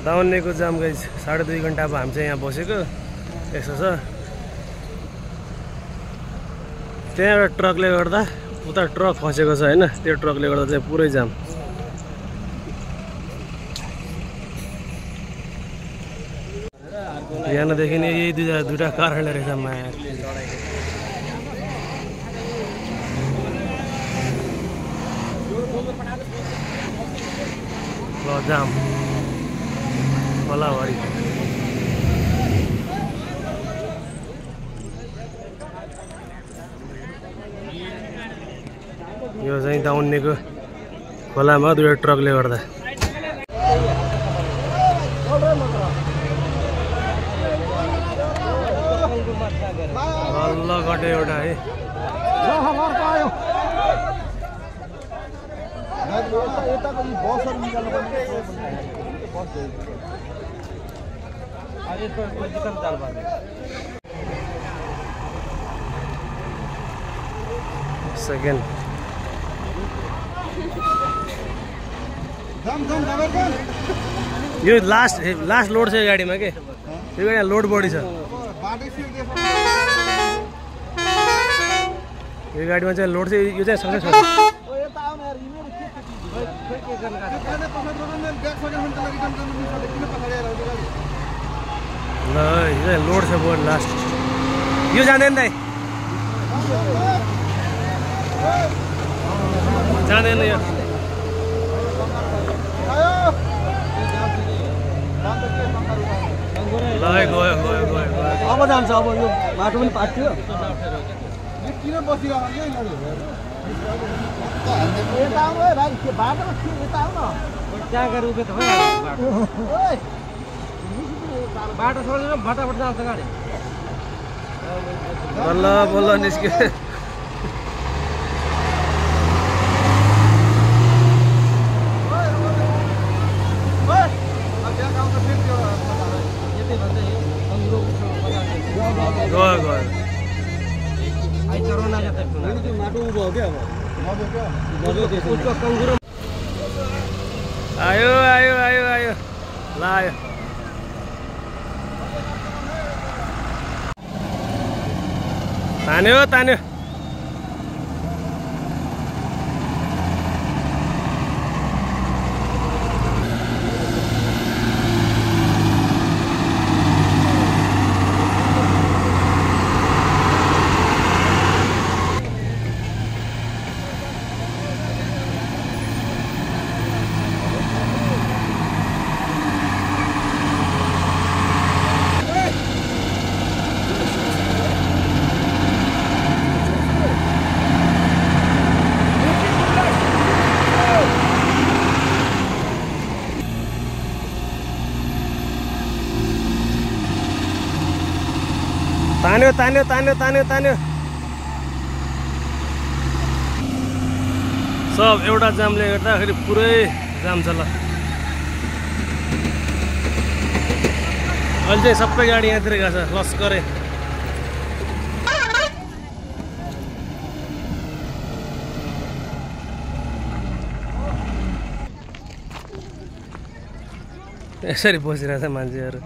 दाउन्नेको जाम guys 2.5 घण्टा अब हामी चाहिँ यहाँ बसेको यसो छ। त्यहाँ एउटा ट्रकले गर्दा उता ट्रक फसेको छ हैन, त्यो ट्रकले गर्दा चाहिँ पुरै जाम। यहाँदेखि नि यही दुईटा कारणले रहेछ माया। जाम खोलाभरि यो चाहिँ दाउन्नेको खोलामा दुईटा ट्रकले गर्दा। बल्ल गट्यो एउटा है। सेकेन्ड यो लास्ट लोड छ यो गाडीमा के, यो गाडी लोड बढी छ। यो गाडीमा चाहिँ लोड चाहिँ यो चाहिँ सक्सेस हुन्छ। ल यो चाहिँ लोड छ बोर्ड लास्ट। यो जाँदैन दाइ, जाँदैन यो। ल गयो गयो गयो अब जान्छ। अब यो बाटो पनि पाट्यो। किन बसिरहेको यता आउनु है भाइ, बाटो यता आउनु। त्यहाँ गएर उभिएको त भइहाल्यो बाटो छोडेर फटाफट जान्छ गाडी। बल्ल बल्ल निस्क्यो। आयो आयो आयो आयो ल आयो। तान्यो तान्यो। तान्यो तान्यो तान्यो तान्यो तान्यो। सब एउटा जामले गर्दाखेरि पुरै जाम छ। ल अहिले चाहिँ सबै गाडी यहाँतिर गएको छ लस्करै। यसरी बसिरहेछ मान्छेहरू।